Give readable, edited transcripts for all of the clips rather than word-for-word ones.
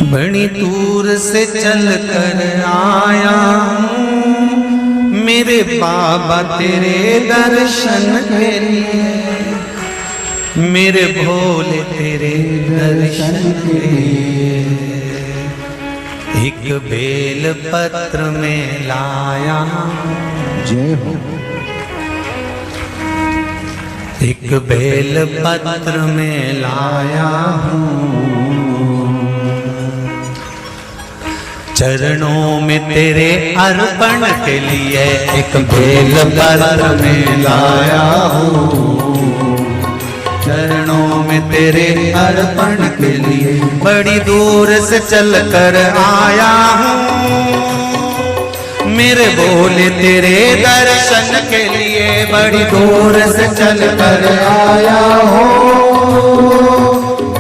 बड़ी दूर से चल कर आया हूँ मेरे बाबा तेरे दर्शन के लिए, मेरे भोले तेरे दर्शन के लिए। एक बेल पत्र में लाया जय हो। एक बेल पत्र में लाया हूँ, चरणों में तेरे अर्पण के लिए। एक बेल पत्र में लाया हूँ, चरणों में तेरे अर्पण के लिए। बड़ी दूर से चल कर आया हूँ मेरे भोले तेरे दर्शन के लिए। बड़ी दूर से चल कर आया हूँ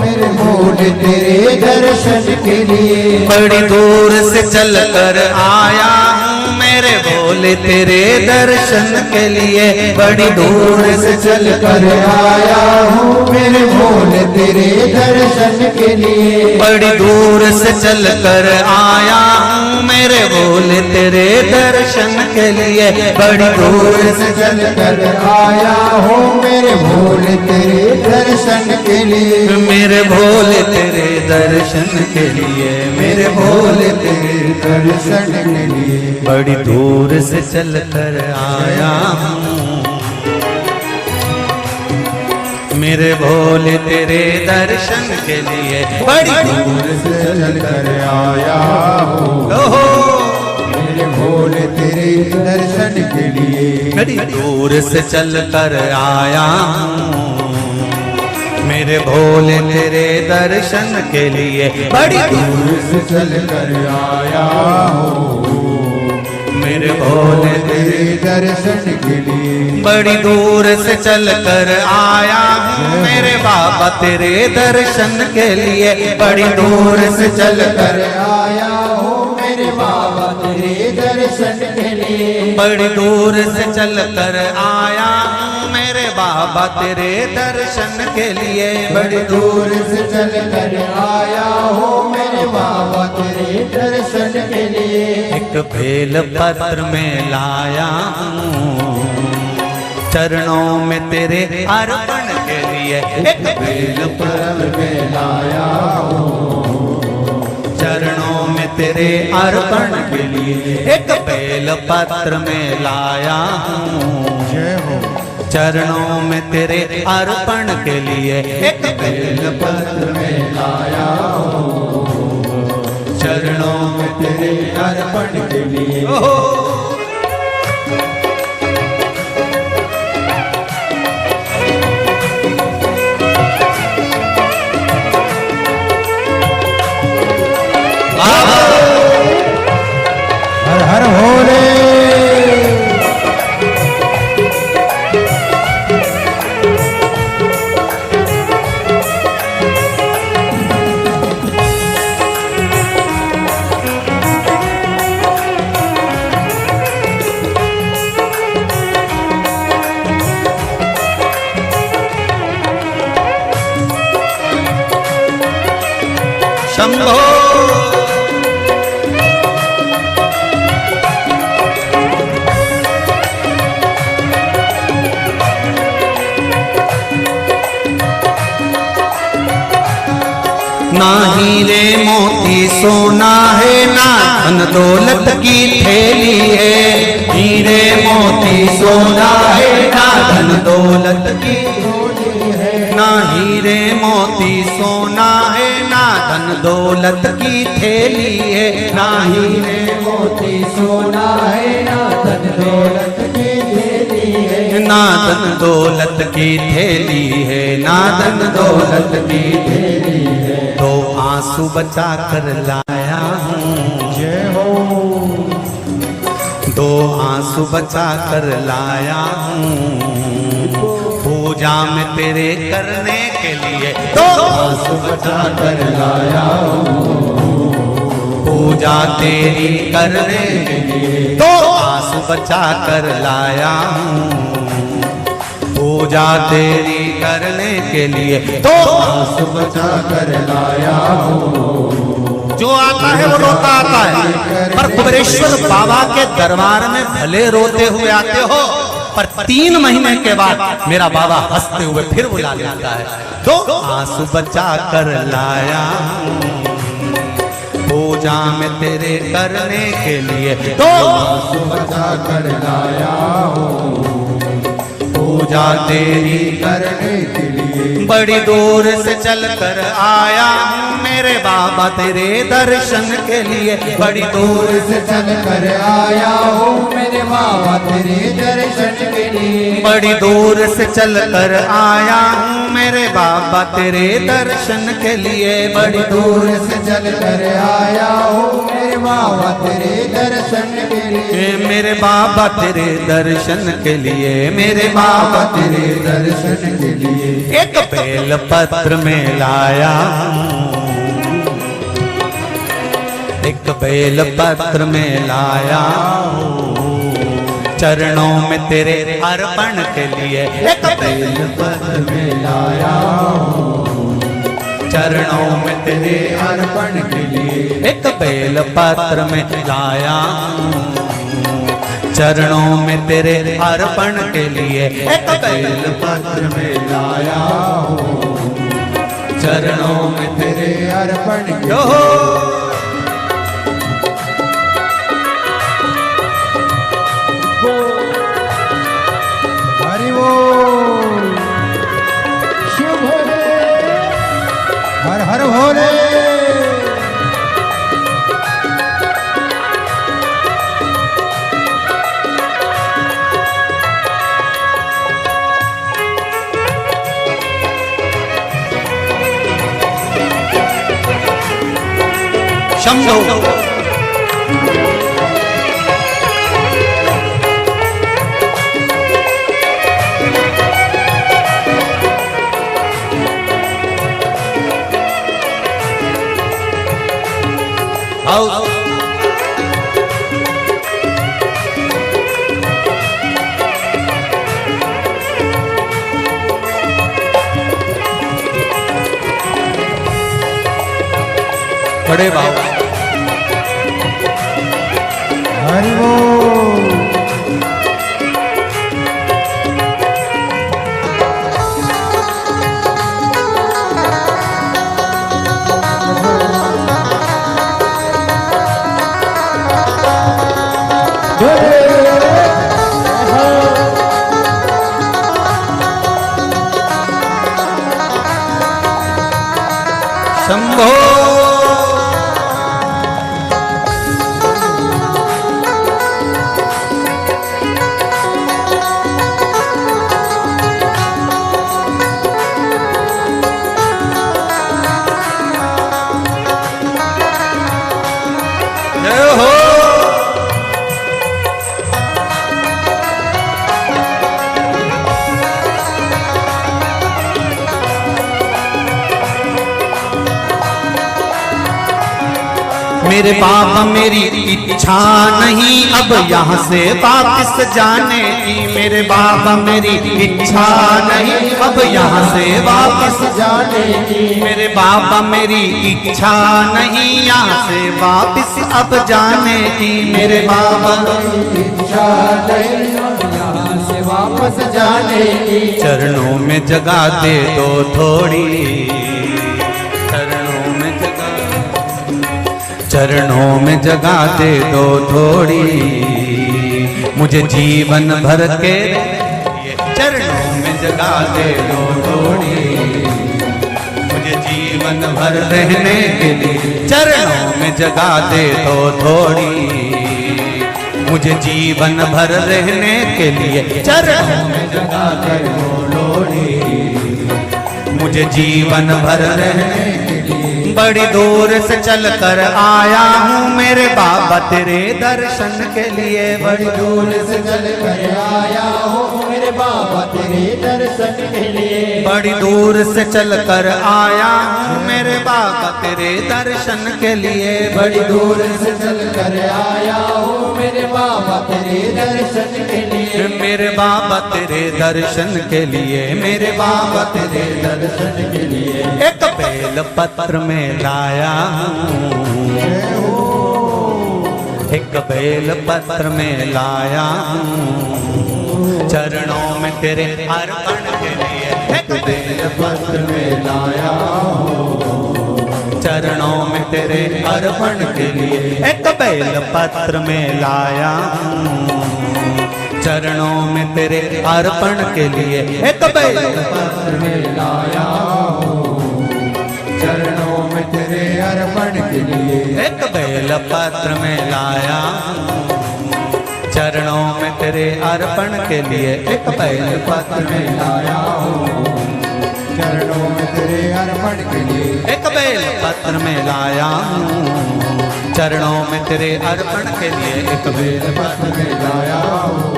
मेरे भोले तेरे दर्शन के लिए। बड़ी दूर से चल कर आया हूँ मेरे भोले तेरे दर्शन के लिए। बड़ी दूर से चल कर आया हूँ मेरे भोले तेरे दर्शन के लिए। बड़ी दूर से चल कर आया हूँ मेरे भोले तेरे दर्शन के लिए। बड़ी दूर से चल कर आया हूँ मेरे भोले तेरे दर्शन के लिए। मेरे भोले तेरे दर्शन के लिए, मेरे भोले तेरे दर्शन के लिए। बड़ी दूर से चल कर आया हूँ मेरे भोले तेरे दर्शन के लिए। बड़ी दूर से चल कर आया हूँ मेरे भोले तेरे दर्शन के लिए। बड़ी दूर से चल कर आया हूँ मेरे भोले तेरे दर्शन के लिए। बड़ी दूर से चल कर आया हूँ मेरे भोले तेरे दर्शन के लिए। बड़ी दूर से चल कर आया हूँ मेरे बाबा तेरे दर्शन के लिए। बड़ी दूर से चल कर आया हूँ मेरे बाबा तेरे दर्शन के लिए। बड़ी दूर से चल कर आया हूँ मेरे बाबा तेरे दर्शन के लिए। बड़ी दूर से चल कर आया हूँ मेरे बाबा तेरे दर्शन के लिए। एक बेल पत्र में लाया हूँ चरणों में तेरे अर्पण के लिए। एक बेल पत्र में लाया हूँ चरणों में तेरे अर्पण के लिए। एक बेल पत्र में लाया हूँ जय हो। चरणों में तेरे अर्पण के लिए। एक बेल पत्र में लाया हूँ चरणों में तेरे अर्पण के लिए। हर हर भोले। शंभो ना हीरे मोती सोना है ना धन दौलत की थैली है। हीरे मोती सोना है ना धन दौलत की है। ना हीरे मोती सोना है ना धन दौलत की थैली है। ना हीरे मोती सोना है ना धन दौलत की थैली है। ना धन दौलत की थैली है। ना धन दौलत की थैली है। तो आंसू बचा कर लाया हूँ जय हो। दो आंसू बचा कर लाया हूँ पूजा में तेरे करने के लिए। दो आंसू बचा कर लाया हूँ पूजा तेरी करने के लिए। दो आंसू बचा कर लाया हूँ पूजा तेरी करने के लिए। तो आंसू बचा कर लाया हूँ है वो रोता आता है, पर कुबेरेश्वर बाबा के दरबार में भले रोते हुए आते हो, पर 3 महीने के बाद मेरा बाबा हंसते हुए फिर बुला लेता है। तो आंसू बचा कर लाया पूजा में तेरे करने के लिए, तो आंसू बचा कर लाया हूँ पूजा तेरी करने के लिए। बड़ी दूर से चल कर आया हूँ मेरे बाबा तेरे दर्शन के लिए, बड़ी दूर से चल कर आया हूँ मेरे बाबा तेरे दर्शन के लिए। बड़ी दूर से चल कर आया हूँ मेरे बाबा तेरे दर्शन के लिए, बड़ी दूर से चल कर आया हूँ मेरे बाबा तेरे दर्शन के लिए। मेरे बाबा तेरे दर्शन के लिए, मेरे बाबा तेरे दर्शन के लिए। एक बेल पत्र में लाया, एक बेल पत्र में लाया चरणों में तेरे अर्पण के लिए, एक बेल पत्र में लाया चरणों में तेरे अर्पण के लिए। एक बेल पत्र में लाया चरणों में तेरे अर्पण के लिए, एक बेल पत्र में लाया हूँ चरणों में तेरे अर्पण के जो हरि बोल शिव भोले हर हर भोले। शंभो आओ बड़े बाबा हरि बोल शंभो जय हो मेरे बाबा मेरी इच्छा नहीं अब यहाँ से वापस जाने की, मेरे बाबा मेरी इच्छा नहीं अब यहाँ से वापस जाने की। मेरे बाबा मेरी इच्छा नहीं यहाँ से वापस अब जाने की, मेरे बाबा इच्छा नहीं यहाँ से वापस जाने की। चरणों में जगह दे दो थोड़ी, चरणों में जगह, चरणों में जगह दे दो थोड़ी, मुझे जीवन भर के चरणों में जगह दे दो थोड़ी, मुझे जीवन भर रहने के लिए चरणों में जगह दे दो थोड़ी, मुझे जीवन भर रहने के लिए चरणों में जगह दे दो थोड़ी, मुझे जीवन भर रहने के लिए। बड़ी दूर से चल कर आया हूँ मेरे बाबा तेरे दर्शन के लिए, बड़ी दूर से चल कर आया हूँ मेरे बाबा तेरे दर्शन के लिए, बड़ी दूर से चल कर आया हूँ मेरे बाबा तेरे दर्शन के लिए, बड़ी दूर से चल कर आया हूँ मेरे बाबा तेरे दर्शन के लिए, मेरे बाबा तेरे दर्शन के लिए, मेरे बाबा तेरे दर्शन के लिए। एक बेल पत्र में लाया हूँ एक बेल पत्र में लाया हूँ चरणों में तेरे अर्पण के लिए। एक बेल पत्र में लाया हूँ चरणों में तेरे अर्पण के लिए। एक बेल पत्र में लाया हूँ चरणों में तेरे अर्पण के लिए। एक बेल पत्र में लाया हूँ चरणों में तेरे अर्पण के लिए। एक बेल पत्र में लाया हूँ चरणों में तेरे अर्पण के लिए। एक बेल पत्र में लाया हूँ चरणों में तेरे अर्पण के लिए। एक बेल पत्र में लाया हूँ चरणों में तेरे अर्पण के लिए। एक बेल पत्र में लाया हूँ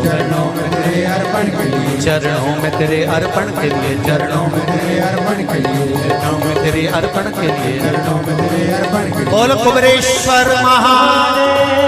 चरणों में तेरे अर्पण के लिए। चरणों में तेरे अर्पण के लिए। चरणों में तेरे अर्पण के लिए। चरणों में तेरे अर्पण के लिए। चरणों में तेरे अर्पण के लिए। बोल कुबेरेश्वर महादेव।